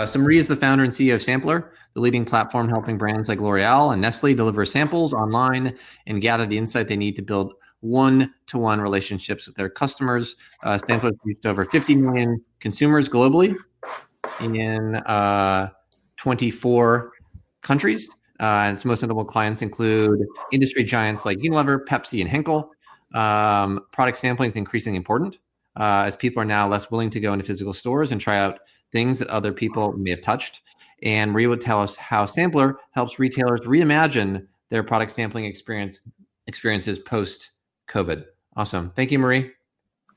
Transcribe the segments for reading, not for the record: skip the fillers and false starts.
So Marie is the founder and CEO of Sampler, the leading platform helping brands like L'Oreal and Nestle deliver samples online and gather the insight they need to build one-to-one relationships with their customers. Sampler has reached over 50 million consumers globally in 24 countries. And its most notable clients include industry giants like Unilever, Pepsi, and Henkel. Product sampling is increasingly important as people are now less willing to go into physical stores and try out things that other people may have touched. And Marie would tell us how Sampler helps retailers reimagine their product sampling experiences post-COVID. Awesome. Thank you, Marie.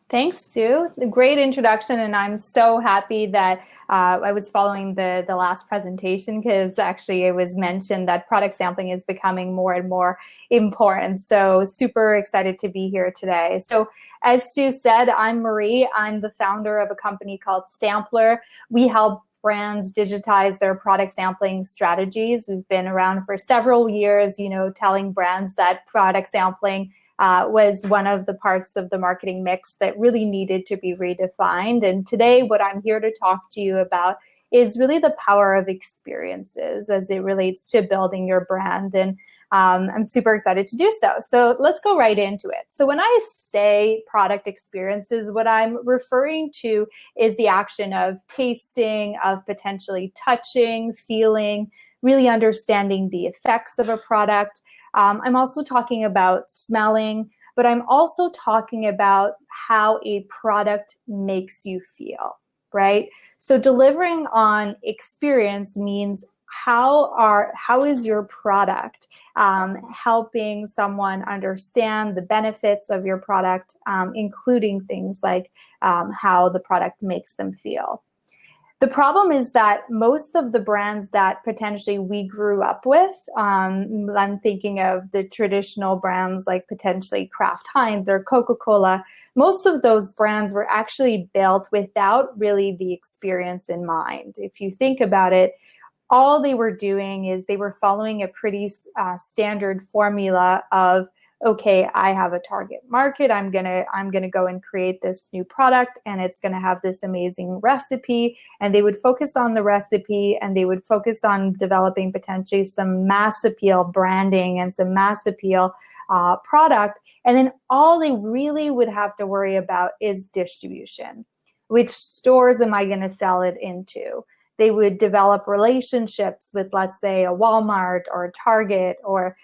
Thanks, Stu. A great introduction, and I'm so happy that I was following the last presentation, because actually it was mentioned that product sampling is becoming more and more important. So super excited to be here today. So as Stu said, I'm Marie. I'm the founder of a company called Sampler. We help brands digitize their product sampling strategies. We've been around for several years, telling brands that product sampling was one of the parts of the marketing mix that really needed to be redefined. And today, what I'm here to talk to you about is really the power of experiences as it relates to building your brand. And I'm super excited to do so. So let's go right into it. So when I say product experiences, what I'm referring to is the action of tasting, of potentially touching, feeling, really understanding the effects of a product. I'm also talking about smelling, but I'm also talking about how a product makes you feel, right? So delivering on experience means how is your product helping someone understand the benefits of your product, including things like how the product makes them feel. The problem is that most of the brands that potentially we grew up with, I'm thinking of the traditional brands like potentially Kraft Heinz or Coca-Cola, most of those brands were actually built without really the experience in mind. If you think about it, all they were doing is they were following a pretty standard formula of, okay, I have a target market. I'm gonna go and create this new product, and it's gonna have this amazing recipe. And they would focus on the recipe, and they would focus on developing potentially some mass appeal branding and some mass appeal product. And then all they really would have to worry about is distribution. Which stores am I gonna sell it into? They would develop relationships with, let's say, a Walmart or a Target, or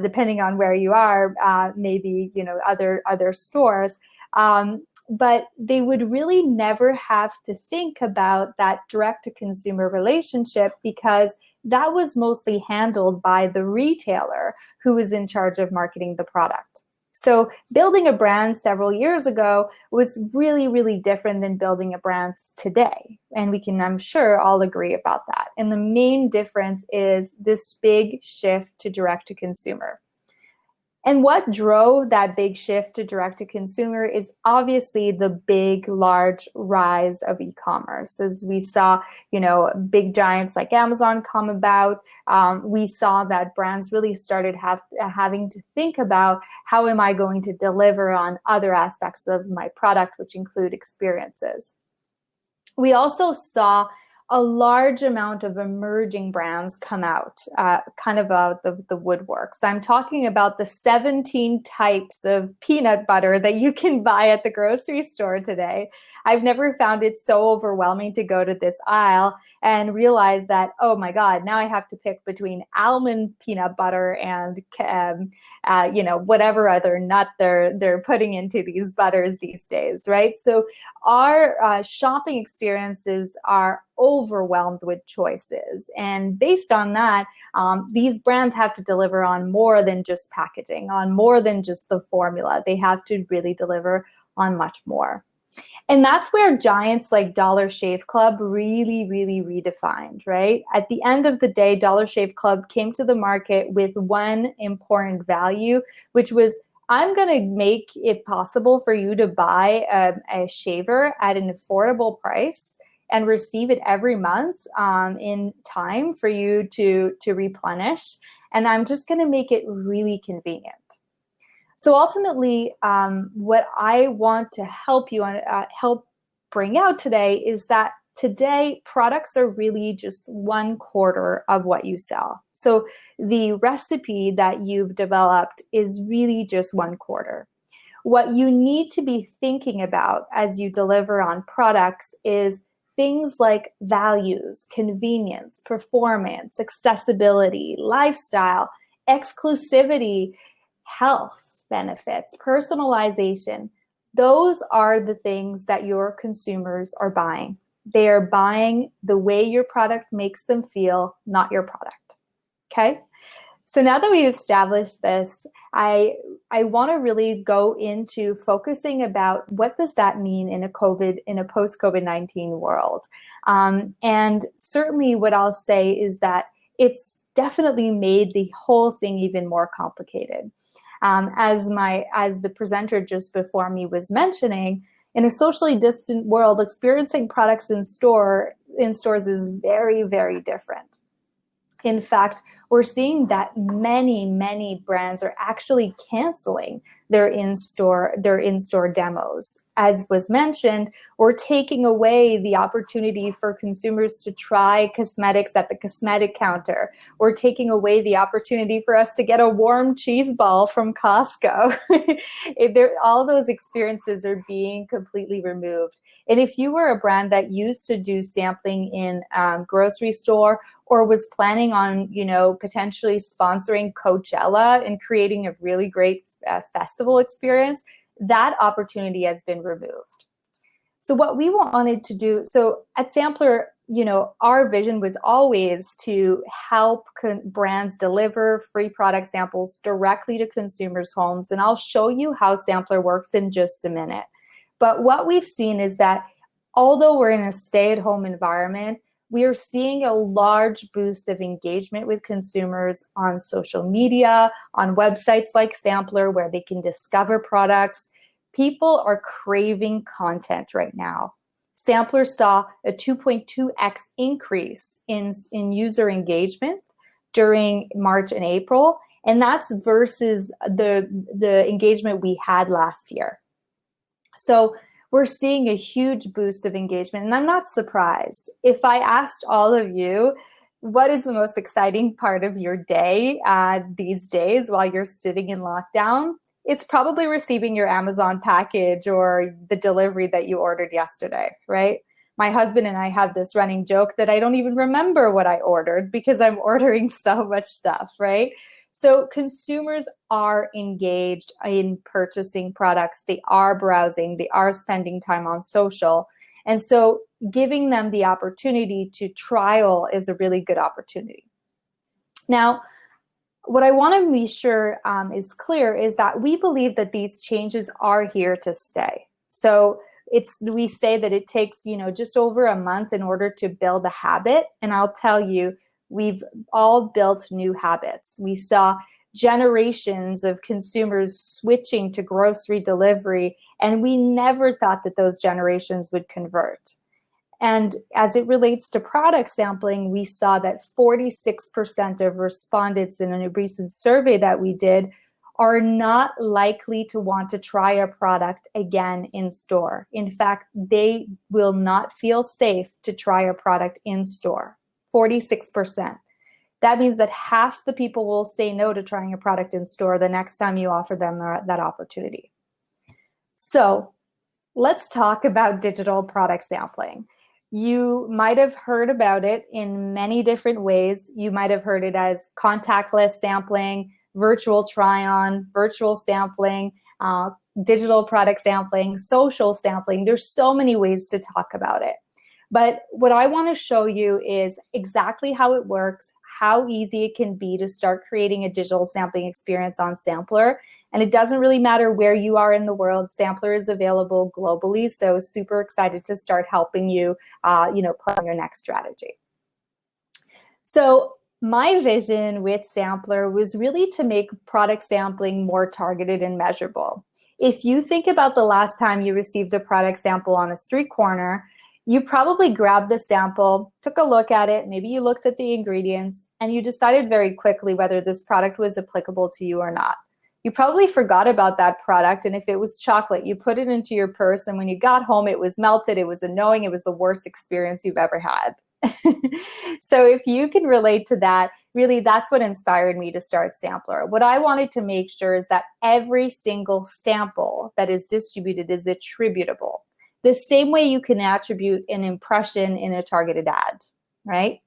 depending on where you are, maybe other stores. But they would really never have to think about that direct-to-consumer relationship, because that was mostly handled by the retailer who was in charge of marketing the product. So building a brand several years ago was really, really different than building a brand today. And we can, I'm sure, all agree about that. And the main difference is this big shift to direct-to-consumer. And what drove that big shift to direct-to-consumer is obviously the big, large rise of e-commerce. As we saw, big giants like Amazon come about, we saw that brands really started having to think about, how am I going to deliver on other aspects of my product, which include experiences. We also saw a large amount of emerging brands come out, kind of out of the woodworks. I'm talking about the 17 types of peanut butter that you can buy at the grocery store today. I've never found it so overwhelming to go to this aisle and realize that, oh my God, now I have to pick between almond peanut butter and whatever other nut they're putting into these butters these days, right? So our shopping experiences are overwhelmed with choices. And based on that, these brands have to deliver on more than just packaging, on more than just the formula. They have to really deliver on much more. And that's where giants like Dollar Shave Club really, really redefined, right? At the end of the day, Dollar Shave Club came to the market with one important value, which was, I'm going to make it possible for you to buy a shaver at an affordable price and receive it every month in time for you to replenish. And I'm just going to make it really convenient. So ultimately, what I want to help you help bring out today is that today products are really just 1/4 of what you sell. So the recipe that you've developed is really just 1/4. What you need to be thinking about as you deliver on products is things like values, convenience, performance, accessibility, lifestyle, exclusivity, health benefits, personalization. Those are the things that your consumers are buying. They are buying the way your product makes them feel, not your product. Okay? So now that we've established this, I want to really go into focusing about what does that mean in a post-COVID-19 world. And certainly what I'll say is that it's definitely made the whole thing even more complicated. As the presenter just before me was mentioning, in a socially distant world, experiencing products in stores is very, very different. In fact, we're seeing that many brands are actually canceling their in-store demos. As was mentioned, we're taking away the opportunity for consumers to try cosmetics at the cosmetic counter. We're taking away the opportunity for us to get a warm cheese ball from Costco. All those experiences are being completely removed. And if you were a brand that used to do sampling in grocery store, or was planning on, potentially sponsoring Coachella and creating a really great festival experience, that opportunity has been removed. So what we wanted to do, so at Sampler, our vision was always to help brands deliver free product samples directly to consumers' homes. And I'll show you how Sampler works in just a minute. But what we've seen is that although we're in a stay-at-home environment, we are seeing a large boost of engagement with consumers on social media, on websites like Sampler, where they can discover products. People are craving content right now. Sampler saw a 2.2x increase in user engagement during March and April, and that's versus the engagement we had last year. So we're seeing a huge boost of engagement, and I'm not surprised. If I asked all of you, what is the most exciting part of your day these days while you're sitting in lockdown? It's probably receiving your Amazon package or the delivery that you ordered yesterday, right? My husband and I have this running joke that I don't even remember what I ordered because I'm ordering so much stuff, right? So consumers are engaged in purchasing products. They are browsing. They are spending time on social. And so giving them the opportunity to trial is a really good opportunity. Now, what I want to be sure is clear is that we believe that these changes are here to stay. So we say that it takes, just over a month in order to build a habit. And I'll tell you, we've all built new habits. We saw generations of consumers switching to grocery delivery, and we never thought that those generations would convert. And as it relates to product sampling, we saw that 46% of respondents in a recent survey that we did are not likely to want to try a product again in store. In fact, they will not feel safe to try a product in store. 46%. That means that half the people will say no to trying a product in store the next time you offer them that opportunity. So let's talk about digital product sampling. You might have heard about it in many different ways. You might have heard it as contactless sampling, virtual try-on, virtual sampling, digital product sampling, social sampling. There's so many ways to talk about it. But what I want to show you is exactly how it works, how easy it can be to start creating a digital sampling experience on Sampler. And it doesn't really matter where you are in the world. Sampler is available globally. So super excited to start helping you, plan your next strategy. So my vision with Sampler was really to make product sampling more targeted and measurable. If you think about the last time you received a product sample on a street corner, you probably grabbed the sample, took a look at it, maybe you looked at the ingredients, and you decided very quickly whether this product was applicable to you or not. You probably forgot about that product, and if it was chocolate, you put it into your purse, and when you got home, it was melted, it was annoying, it was the worst experience you've ever had. So if you can relate to that, really that's what inspired me to start Sampler. What I wanted to make sure is that every single sample that is distributed is attributable. The same way you can attribute an impression in a targeted ad, right?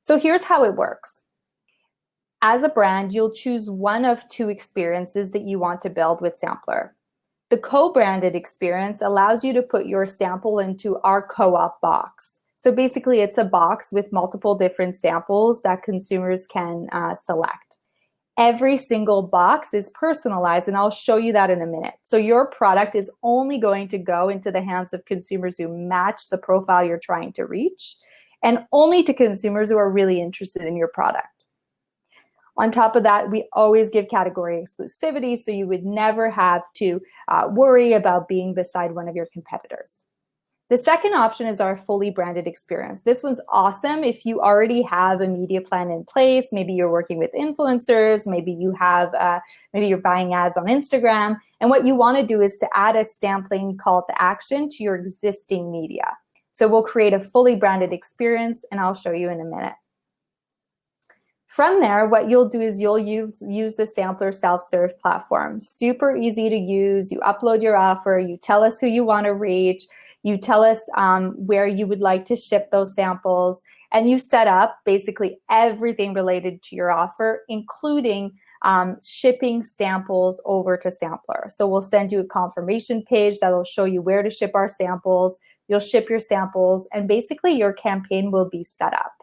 So here's how it works. As a brand, you'll choose one of two experiences that you want to build with Sampler. The co-branded experience allows you to put your sample into our co-op box. So basically, it's a box with multiple different samples that consumers can select. Every single box is personalized, and I'll show you that in a minute. So your product is only going to go into the hands of consumers who match the profile you're trying to reach, and only to consumers who are really interested in your product. On top of that, we always give category exclusivity, so you would never have to worry about being beside one of your competitors. The second option is our fully branded experience. This one's awesome if you already have a media plan in place. Maybe you're working with influencers. Maybe you have, maybe you're buying ads on Instagram. And what you want to do is to add a sampling call to action to your existing media. So we'll create a fully branded experience, and I'll show you in a minute. From there, what you'll do is you'll use the Sampler self-serve platform. Super easy to use. You upload your offer. You tell us who you want to reach. You tell us where you would like to ship those samples. And you set up basically everything related to your offer, including shipping samples over to Sampler. So we'll send you a confirmation page that will show you where to ship our samples. You'll ship your samples, and basically your campaign will be set up.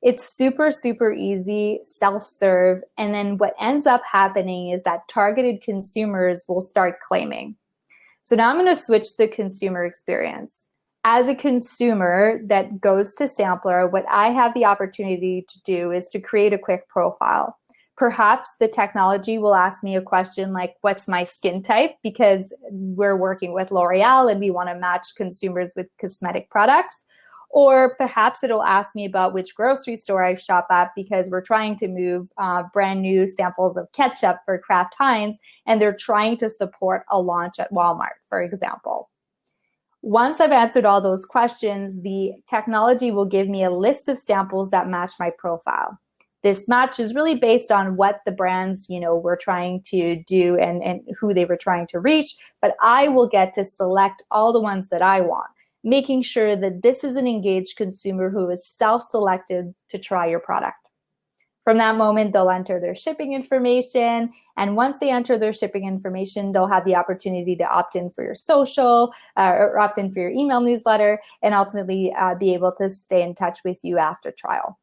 It's super, super easy, self-serve, and then what ends up happening is that targeted consumers will start claiming. So now I'm going to switch the consumer experience. As a consumer that goes to Sampler, what I have the opportunity to do is to create a quick profile. Perhaps the technology will ask me a question like, what's my skin type? Because we're working with L'Oreal and we want to match consumers with cosmetic products. Or perhaps it'll ask me about which grocery store I shop at, because we're trying to move brand new samples of ketchup for Kraft Heinz, and they're trying to support a launch at Walmart, for example. Once I've answered all those questions, the technology will give me a list of samples that match my profile. This match is really based on what the brands, were trying to do and who they were trying to reach, but I will get to select all the ones that I want, making sure that this is an engaged consumer who is self-selected to try your product. From that moment, they'll enter their shipping information. And once they enter their shipping information, they'll have the opportunity to opt in for your social or opt in for your email newsletter, and ultimately be able to stay in touch with you after trial.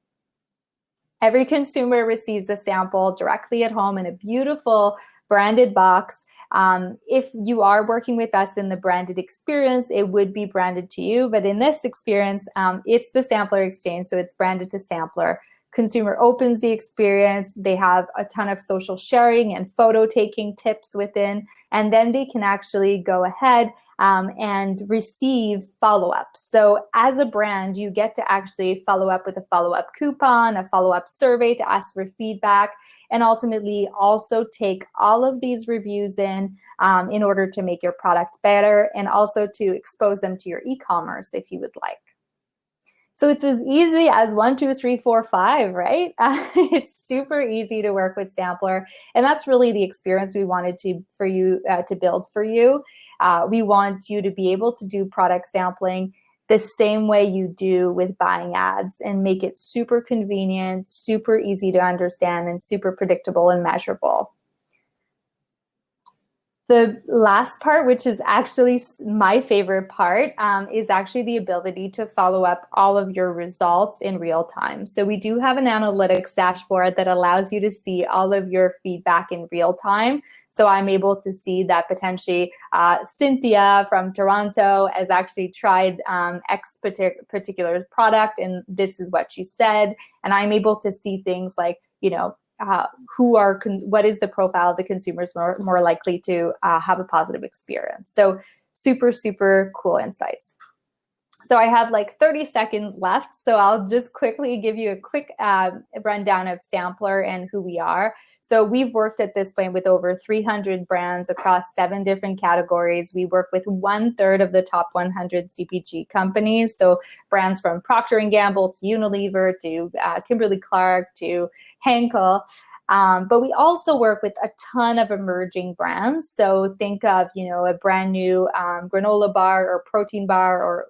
Every consumer receives a sample directly at home in a beautiful branded box. If you are working with us in the branded experience, it would be branded to you. But in this experience, it's the Sampler exchange, so it's branded to Sampler. Consumer opens the experience. They have a ton of social sharing and photo taking tips within, and then they can actually go ahead and receive follow-ups. So as a brand, you get to actually follow up with a follow-up coupon, a follow-up survey to ask for feedback, and ultimately also take all of these reviews in order to make your product better, and also to expose them to your e-commerce if you would like. So it's as easy as 1, 2, 3, 4, 5, right? It's super easy to work with Sampler, and that's really the experience we wanted to build for you. We want you to be able to do product sampling the same way you do with buying ads, and make it super convenient, super easy to understand, and super predictable and measurable. The last part, which is actually my favorite part, is actually the ability to follow up all of your results in real time. So we do have an analytics dashboard that allows you to see all of your feedback in real time. So I'm able to see that potentially Cynthia from Toronto has actually tried X particular product, and this is what she said. And I'm able to see things like, what is the profile of the consumers more likely to have a positive experience. So super, super cool insights. So I have like 30 seconds left. So I'll just quickly give you a quick rundown of Sampler and who we are. So we've worked at this point with over 300 brands across 7 different categories. We work with 1/3 of the top 100 CPG companies. So brands from Procter & Gamble to Unilever to Kimberly-Clark to Henkel. But we also work with a ton of emerging brands. So think of, a brand new granola bar or protein bar or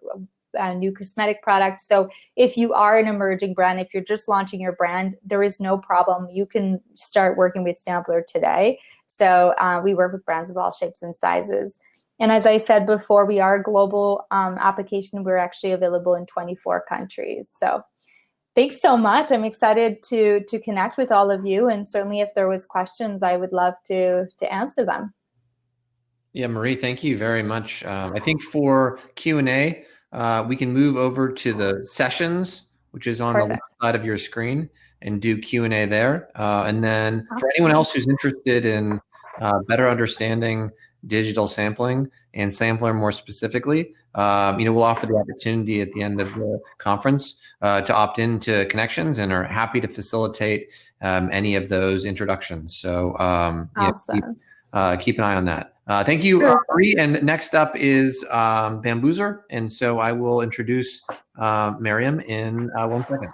a new cosmetic product. So if you are an emerging brand, if you're just launching your brand, there is no problem. You can start working with Sampler today. So we work with brands of all shapes and sizes. And as I said before, we are a global application. We're actually available in 24 countries. So thanks so much. I'm excited to connect with all of you. And certainly if there was questions, I would love to answer them. Yeah, Marie, thank you very much. I think for Q&A, we can move over to the sessions, which is on the left side of your screen, and do Q&A there. And then for anyone else who's interested in better understanding digital sampling and Sampler more specifically, we'll offer the opportunity at the end of the conference to opt into connections, and are happy to facilitate any of those introductions. So awesome. Keep an eye on that. Thank you, Marie. And next up is Bamboozer. And so I will introduce Miriam in 1 second.